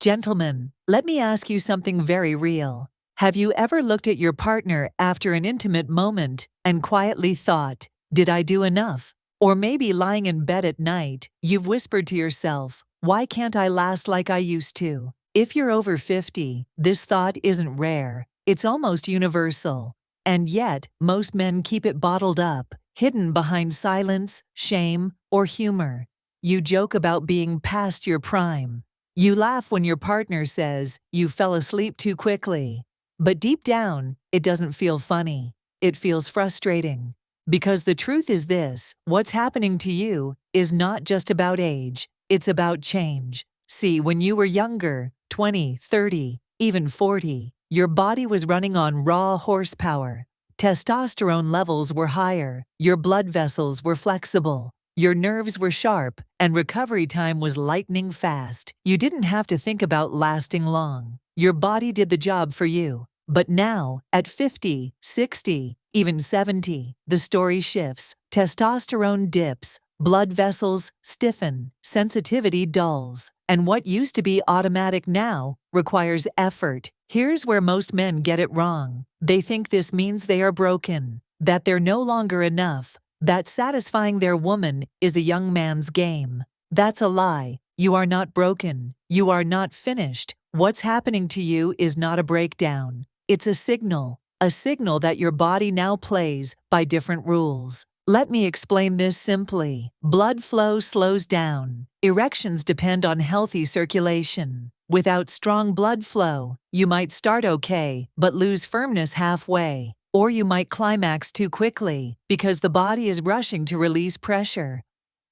Gentlemen, let me ask you something very real. Have you ever looked at your partner after an intimate moment and quietly thought, did I do enough? Or maybe lying in bed at night, you've whispered to yourself, why can't I last like I used to? If you're over 50, this thought isn't rare. It's almost universal. And yet, most men keep it bottled up, hidden behind silence, shame, or humor. You joke about being past your prime. You laugh when your partner says you fell asleep too quickly. But deep down, it doesn't feel funny. It feels frustrating. Because the truth is this, what's happening to you is not just about age, it's about change. See, when you were younger, 20, 30, even 40, your body was running on raw horsepower. Testosterone levels were higher, your blood vessels were flexible, your nerves were sharp, and recovery time was lightning fast. You didn't have to think about lasting long. Your body did the job for you. But now, at 50, 60, even 70, the story shifts. Testosterone dips, blood vessels stiffen, sensitivity dulls, and what used to be automatic now requires effort. Here's where most men get it wrong. They think this means they are broken, that they're no longer enough, that satisfying their woman is a young man's game. That's a lie. You are not broken. You are not finished. What's happening to you is not a breakdown. It's a signal that your body now plays by different rules. Let me explain this simply. Blood flow slows down. Erections depend on healthy circulation. Without strong blood flow, you might start okay, but lose firmness halfway. Or you might climax too quickly because the body is rushing to release pressure.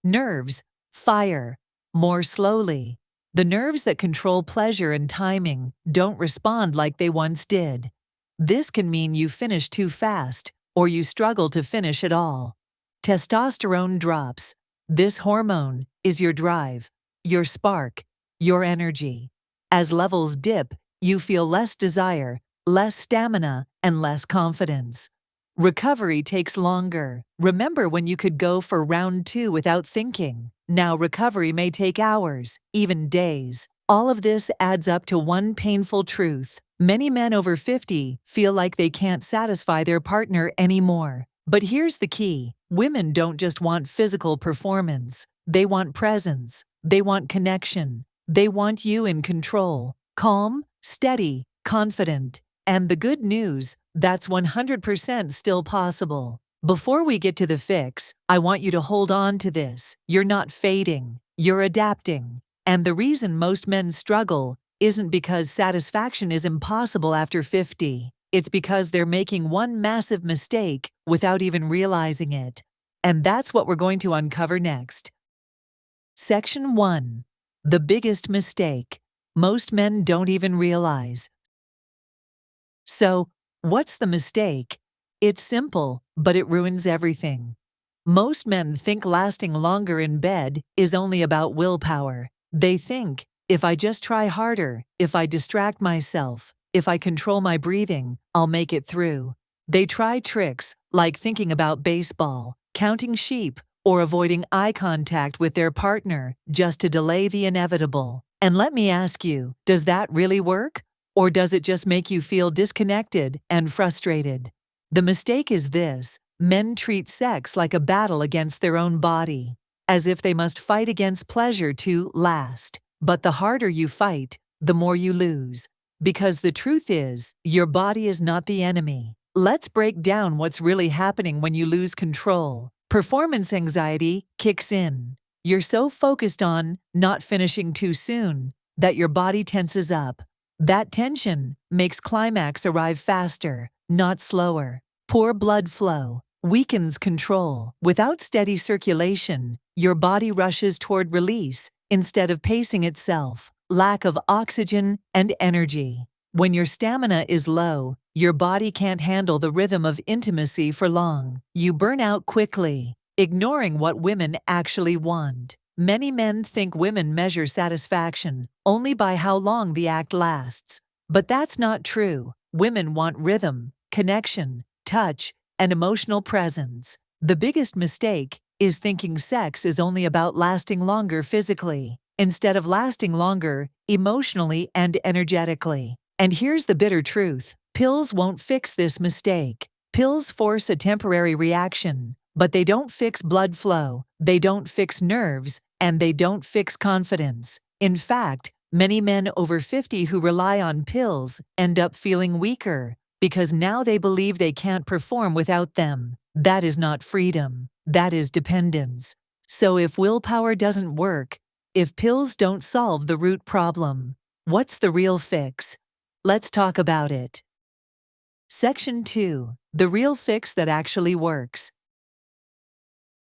Nerves fire more slowly. The nerves that control pleasure and timing don't respond like they once did. This can mean you finish too fast, or you struggle to finish at all. Testosterone drops. This hormone is your drive, your spark, your energy. As levels dip, you feel less desire, less stamina, and less confidence. Recovery takes longer. Remember when you could go for round 2 without thinking? Now recovery may take hours, even days. All of this adds up to one painful truth. Many men over 50 feel like they can't satisfy their partner anymore. But here's the key. Women don't just want physical performance. They want presence. They want connection. They want you in control. Calm, steady, confident. And the good news, that's 100% still possible. Before we get to the fix, I want you to hold on to this. You're not fading. You're adapting. And the reason most men struggle isn't because satisfaction is impossible after 50. It's because they're making one massive mistake without even realizing it. And that's what we're going to uncover next. Section 1. The biggest mistake most men don't even realize. So, what's the mistake? It's simple, but it ruins everything. Most men think lasting longer in bed is only about willpower. They think, if I just try harder, if I distract myself, if I control my breathing, I'll make it through. They try tricks like thinking about baseball, counting sheep, or avoiding eye contact with their partner just to delay the inevitable. And let me ask you, does that really work? Or does it just make you feel disconnected and frustrated? The mistake is this: men treat sex like a battle against their own body, as if they must fight against pleasure to last. But the harder you fight, the more you lose. Because the truth is, your body is not the enemy. Let's break down what's really happening when you lose control. Performance anxiety kicks in. You're so focused on not finishing too soon that your body tenses up. That tension makes climax arrive faster, not slower. Poor blood flow weakens control. Without steady circulation, your body rushes toward release instead of pacing itself. Lack of oxygen and energy. When your stamina is low, your body can't handle the rhythm of intimacy for long. You burn out quickly, ignoring what women actually want. Many men think women measure satisfaction only by how long the act lasts. But that's not true. Women want rhythm, connection, touch, and emotional presence. The biggest mistake is thinking sex is only about lasting longer physically. Instead of lasting longer, emotionally, and energetically. And here's the bitter truth. Pills won't fix this mistake. Pills force a temporary reaction, but they don't fix blood flow, they don't fix nerves, and they don't fix confidence. In fact, many men over 50 who rely on pills end up feeling weaker because now they believe they can't perform without them. That is not freedom, that is dependence. So if willpower doesn't work, if pills don't solve the root problem, what's the real fix? Let's talk about it. Section 2. The real fix that actually works.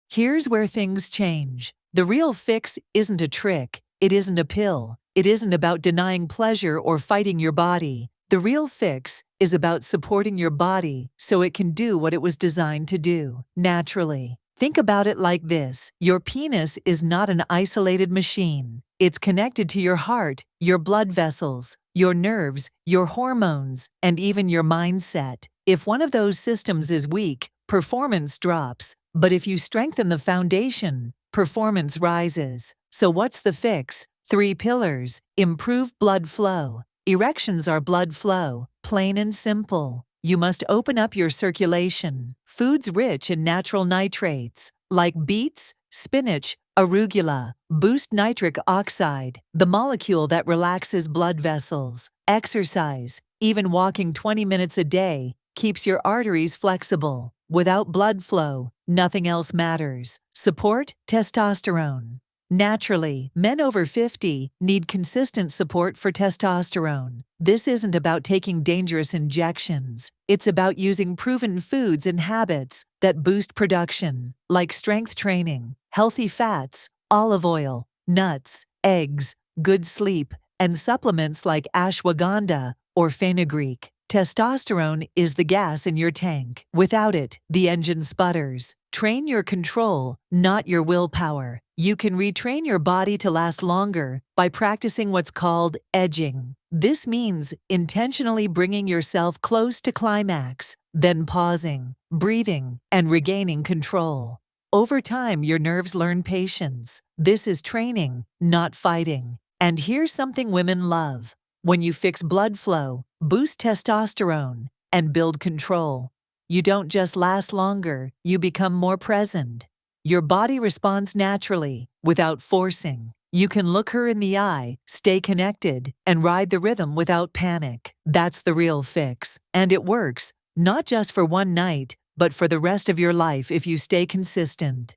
Here's where things change. The real fix isn't a trick. It isn't a pill. It isn't about denying pleasure or fighting your body. The real fix is about supporting your body so it can do what it was designed to do, naturally. Think about it like this. Your penis is not an isolated machine. It's connected to your heart, your blood vessels, your nerves, your hormones, and even your mindset. If one of those systems is weak, performance drops. But if you strengthen the foundation, performance rises. So what's the fix? 3 pillars. Improve blood flow. Erections are blood flow, plain and simple. You must open up your circulation. Foods rich in natural nitrates, like beets, spinach, arugula, boost nitric oxide, the molecule that relaxes blood vessels. Exercise, even walking 20 minutes a day, keeps your arteries flexible. Without blood flow, nothing else matters. Support testosterone. Naturally, men over 50 need consistent support for testosterone. This isn't about taking dangerous injections. It's about using proven foods and habits that boost production, like strength training, healthy fats, olive oil, nuts, eggs, good sleep, and supplements like ashwagandha or fenugreek. Testosterone is the gas in your tank. Without it, the engine sputters. Train your control, not your willpower. You can retrain your body to last longer by practicing what's called edging. This means intentionally bringing yourself close to climax, then pausing, breathing, and regaining control. Over time, your nerves learn patience. This is training, not fighting. And here's something women love. When you fix blood flow, boost testosterone, and build control, you don't just last longer, you become more present. Your body responds naturally, without forcing. You can look her in the eye, stay connected, and ride the rhythm without panic. That's the real fix. And it works, not just for one night, but for the rest of your life if you stay consistent.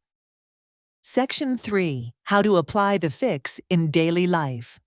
Section 3. How to apply the fix in daily life.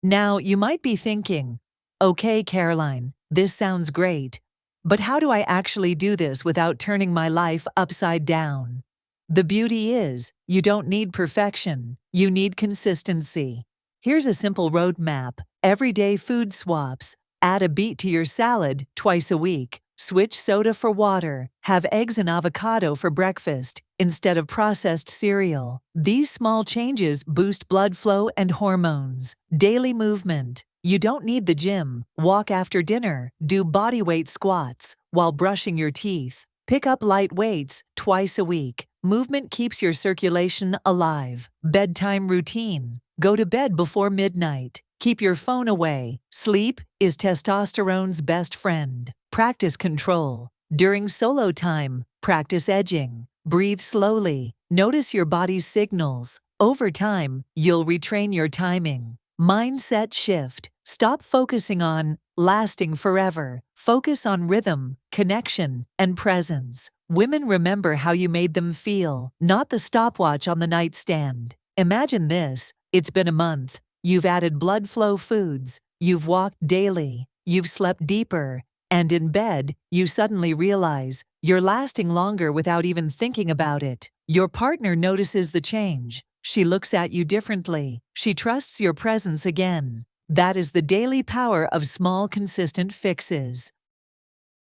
Now, you might be thinking, okay, Caroline, this sounds great, but how do I actually do this without turning my life upside down? The beauty is, you don't need perfection, you need consistency. Here's a simple roadmap. Everyday food swaps. Add a beet to your salad twice a week. Switch soda for water. Have eggs and avocado for breakfast instead of processed cereal. These small changes boost blood flow and hormones. Daily movement. You don't need the gym. Walk after dinner. Do bodyweight squats while brushing your teeth. Pick up light weights twice a week. Movement keeps your circulation alive. Bedtime routine. Go to bed before midnight. Keep your phone away. Sleep is testosterone's best friend. Practice control. During solo time, practice edging. Breathe slowly. Notice your body's signals. Over time, you'll retrain your timing. Mindset shift. Stop focusing on lasting forever. Focus on rhythm, connection, and presence. Women remember how you made them feel, not the stopwatch on the nightstand. Imagine this. It's been a month. You've added blood flow foods. You've walked daily. You've slept deeper. And in bed, you suddenly realize you're lasting longer without even thinking about it. Your partner notices the change. She looks at you differently. She trusts your presence again. That is the daily power of small, consistent fixes.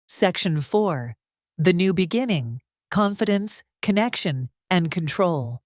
Section 4. The new beginning. Confidence, connection, and control.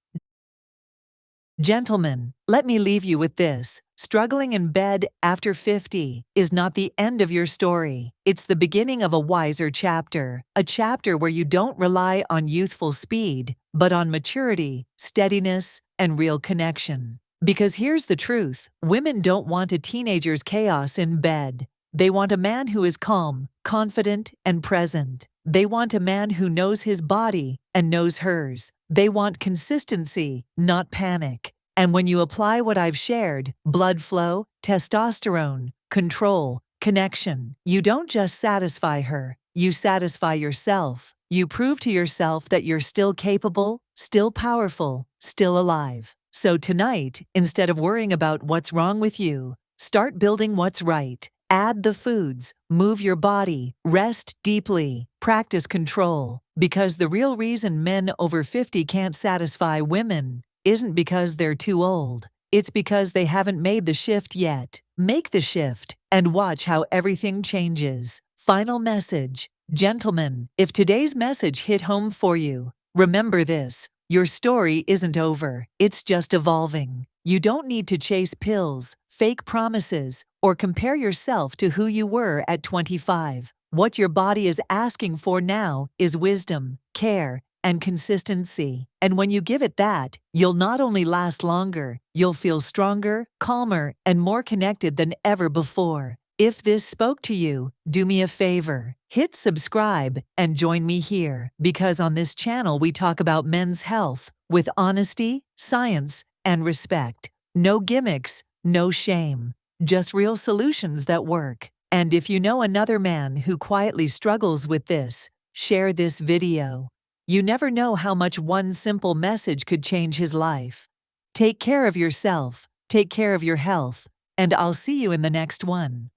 Gentlemen, let me leave you with this. Struggling in bed after 50 is not the end of your story. It's the beginning of a wiser chapter, a chapter where you don't rely on youthful speed, but on maturity, steadiness, and real connection. Because here's the truth, women don't want a teenager's chaos in bed. They want a man who is calm, confident, and present. They want a man who knows his body and knows hers. They want consistency, not panic. And when you apply what I've shared, blood flow, testosterone, control, connection, you don't just satisfy her, you satisfy yourself. You prove to yourself that you're still capable, still powerful, still alive. So tonight, instead of worrying about what's wrong with you, start building what's right. Add the foods, move your body, rest deeply, practice control. Because the real reason men over 50 can't satisfy women isn't because they're too old. It's because they haven't made the shift yet. Make the shift and watch how everything changes. Final message. Gentlemen, if today's message hit home for you, remember this. Your story isn't over. It's just evolving. You don't need to chase pills, fake promises, or compare yourself to who you were at 25. What your body is asking for now is wisdom, care, and consistency. And when you give it that, you'll not only last longer, you'll feel stronger, calmer, and more connected than ever before. If this spoke to you, do me a favor. Hit subscribe and join me here, because on this channel we talk about men's health with honesty, science, and respect. No gimmicks, no shame, just real solutions that work. And if you know another man who quietly struggles with this, share this video. You never know how much one simple message could change his life. Take care of yourself, take care of your health, and I'll see you in the next one.